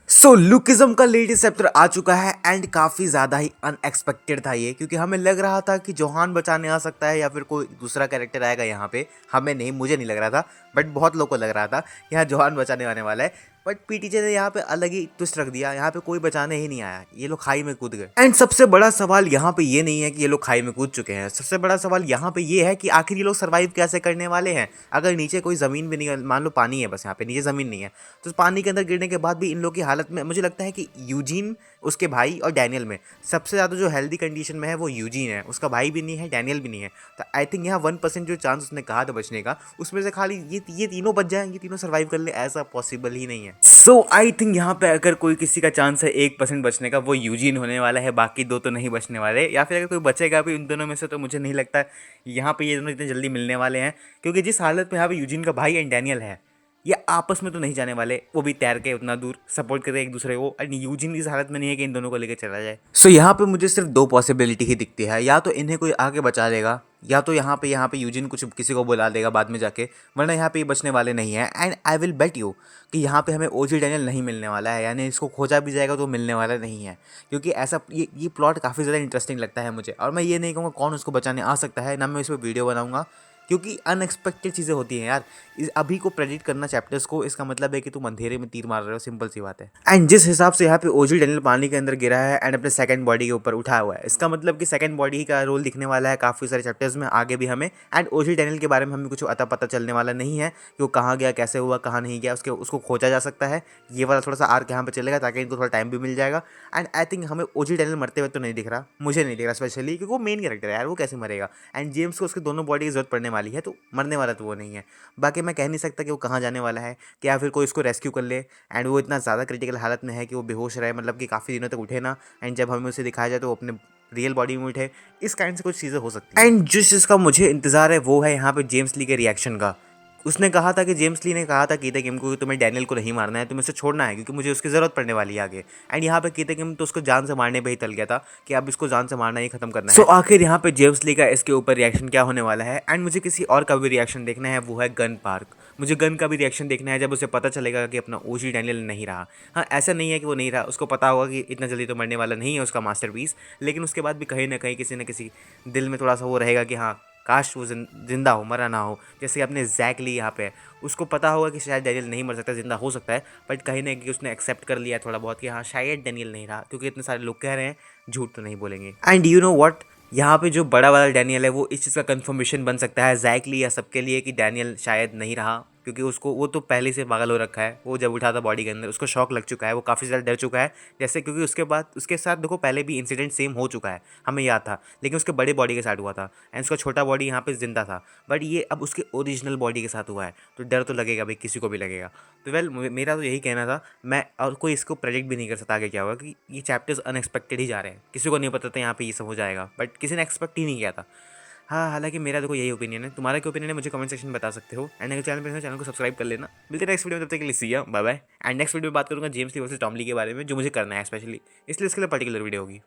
सो lookism का latest chapter आ चुका है एंड काफ़ी ज़्यादा ही अनएक्सपेक्टेड था ये, क्योंकि हमें लग रहा था कि जोहान बचाने आ सकता है या फिर कोई दूसरा कैरेक्टर आएगा यहाँ पे। हमें नहीं, मुझे नहीं लग रहा था, बट बहुत लोगों को लग रहा था कि यहाँ जोहान बचाने आने वाला है। बट पीटीजे ने यहाँ पे अलग ही ट्विस्ट रख दिया, यहाँ पे कोई बचाने ही नहीं आया, ये लोग खाई में कूद गए। एंड सबसे बड़ा सवाल यहाँ पे ये नहीं है कि ये लोग खाई में कूद चुके हैं, सबसे बड़ा सवाल यहाँ पे ये है कि आखिर ये लोग सर्वाइव कैसे करने वाले हैं। अगर नीचे कोई ज़मीन भी नहीं है, मान लो पानी है बस, यहाँ पे नीचे ज़मीन नहीं है, तो पानी के अंदर गिरने के बाद भी इन लोग की हालत में मुझे लगता है कि यूजीन, उसके भाई और डैनियल में सबसे ज़्यादा जो हेल्दी कंडीशन में है वो यूजीन है। उसका भाई भी नहीं है, डैनियल भी नहीं है। तो आई थिंक यहाँ 1% जो चांस उसने कहा था बचने का, उसमें से खाली ये तीनों बच जाएं, ये तीनों सर्वाइव कर ले, ऐसा पॉसिबल ही नहीं है। सो आई थिंक यहाँ पे अगर कोई किसी का चांस है 1% बचने का, वो यूजीन होने वाला है, बाकी दो तो नहीं बचने वाले। या फिर अगर कोई बचेगा भी इन दोनों में से, तो मुझे नहीं लगता यहाँ पे ये दोनों इतने जल्दी मिलने वाले हैं, क्योंकि जिस हालत में यहाँ पे यूजीन का भाई एंड डैनियल है, ये आपस में तो नहीं जाने वाले, वो भी तैर के उतना दूर सपोर्ट करें एक दूसरे को। एंड यूजिन इस हालत में नहीं है कि इन दोनों को लेकर चला जाए। सो यहाँ पे मुझे सिर्फ दो पॉसिबिलिटी ही दिखती है, या तो इन्हें कोई आके बचा लेगा, या तो यहाँ पे यूजिन कुछ किसी को बुला देगा बाद में जाके, वरना यहाँ पे ये बचने वाले नहीं है। And I will bet you कि यहाँ पे हमें ओजी डैनियल नहीं मिलने वाला है, यानी इसको खोजा भी जाएगा तो मिलने वाला नहीं है, क्योंकि ऐसा ये प्लॉट काफ़ी ज़्यादा इंटरेस्टिंग लगता है मुझे। और मैं ये नहीं कहूँगा कौन उसको बचाने आ सकता है, ना मैं इस पर वीडियो बनाऊँगा, क्योंकि अनएक्सपेक्टेड चीज़ें होती हैं यार। अभी को प्रेडिक्ट करना चैप्टर्स को, इसका मतलब है कि तुम अंधेरे में तीर मार रहे हो, सिंपल सी बात है। एंड जिस हिसाब से यहाँ पे ओजी डैनियल पानी के अंदर गिरा है एंड अपने सेकंड बॉडी के ऊपर उठा हुआ है, इसका मतलब कि सेकंड बॉडी का रोल दिखने वाला है काफ़ी सारे चैप्टर्स में आगे भी हमें। एंड ओजी डैनियल के बारे में हमें कुछ अता पता चलने वाला नहीं है कि वो कहाँ गया, कैसे हुआ, कहाँ नहीं गया, उसको खोजा जा सकता है। ये वाला थोड़ा सा आर्क यहाँ पे चलेगा ताकि इनको थोड़ा टाइम भी मिल जाएगा। एंड आई थिंक हमें ओजी डैनियल मरते हुए तो नहीं दिख रहा, मुझे नहीं दिख रहा स्पेशली, क्योंकि वो मेन कैरेक्टर है यार, वो कैसे मरेगा। एंड जेम्स को उसके दोनों बॉडी की जरूरत पड़ने वाली है, तो मरने वाला तो वो नहीं है। बाकी मैं कह नहीं सकता कि वो कहाँ जाने वाला है, कि या फिर कोई इसको रेस्क्यू कर ले एंड वो इतना ज़्यादा क्रिटिकल हालत में है कि वो बेहोश रहे, मतलब कि काफ़ी दिनों तक उठे ना, एंड जब हमें उसे दिखाया जाए तो वो अपने रियल बॉडी में उठे। इस काइंड से कुछ चीज़ें हो सकती हैं। एंड जिस चीज़ का मुझे इंतज़ार है वो है यहाँ पे जेम्स ली के रिएक्शन का। उसने कहा था कि जेम्स ली ने कहा था कीते किम को, तुम्हें डैनियल को नहीं मारना है, तुम्हें उसे छोड़ना है, क्योंकि मुझे उसकी ज़रूरत पड़ने वाली है आगे। एंड यहाँ पे कीते किम तो उसको जान से मारने पे ही तल गया था कि अब इसको जान से मारना ही खत्म करना है। सो आखिर यहाँ पे जेम्स ली का इसके ऊपर रिएक्शन क्या होने वाला है। एंड मुझे किसी और का भी रिएक्शन देखना है, वो है गन पार्क। मुझे गन का भी रिएक्शन देखना है जब उसे पता चलेगा कि अपना ओजी डैनियल नहीं रहा। हाँ, ऐसा नहीं है कि वो नहीं रहा, उसको पता होगा कि इतना जल्दी तो मरने वाला नहीं है उसका मास्टरपीस, लेकिन उसके बाद भी कहीं ना कहीं किसी न किसी दिल में थोड़ा सा वो रहेगा कि हाँ, काश वो जिंदा हो, मरा ना हो। जैसे अपने जैक ली यहाँ पे, उसको पता होगा कि शायद डैनियल नहीं मर सकता, जिंदा हो सकता है, बट कहीं ना कहीं उसने एक्सेप्ट कर लिया थोड़ा बहुत कि हाँ शायद डैनियल नहीं रहा, क्योंकि इतने सारे लोग कह रहे हैं, झूठ तो नहीं बोलेंगे। एंड यू नो व्हाट, यहाँ पे जो बड़ा वाला डैनियल है वो इस चीज़ का कंफर्मेशन बन सकता है जैक ली या सबके लिए कि डैनियल शायद नहीं रहा, क्योंकि उसको वो तो पहले से पागल हो रखा है। वो जब उठा था बॉडी के अंदर उसको शॉक लग चुका है, वो काफ़ी ज़्यादा डर चुका है। जैसे क्योंकि उसके बाद उसके साथ देखो पहले भी इंसिडेंट सेम हो चुका है, हमें याद था, लेकिन उसके बड़े बॉडी के साथ हुआ था एंड उसका छोटा बॉडी यहाँ पे जिंदा था, बट ये अब उसके ओरिजिनल बॉडी के साथ हुआ है, तो डर तो लगेगा भाई, किसी को भी लगेगा। तो वेल मेरा तो यही कहना था, मैं और कोई इसको प्रेडिक्ट भी नहीं कर सकता आगे क्या होगा, कि ये चैप्टर्स अनएक्सपेक्टेड ही जा रहे हैं, किसी को नहीं पता था यहाँ पे ये सब हो जाएगा, बट किसी ने एक्सपेक्ट ही नहीं किया था। हाँ, हालांकि मेरा देखो यही ओपिनियन है, तुम्हारा क्या ओपिनियन है मुझे कमेंट सेक्शन में बता सकते हो। एंड अगर चैनल को सब्सक्राइब कर लेना। मिलते हैं नेक्स्ट वीडियो में, तब तक के लिए see ya bye bye. And next video में बात करूँगा James Lee versus Tom Lee के बारे में, जो मुझे करना है स्पेशली, इसलिए इसके लिए पर्टिकुलर वीडियो होगी।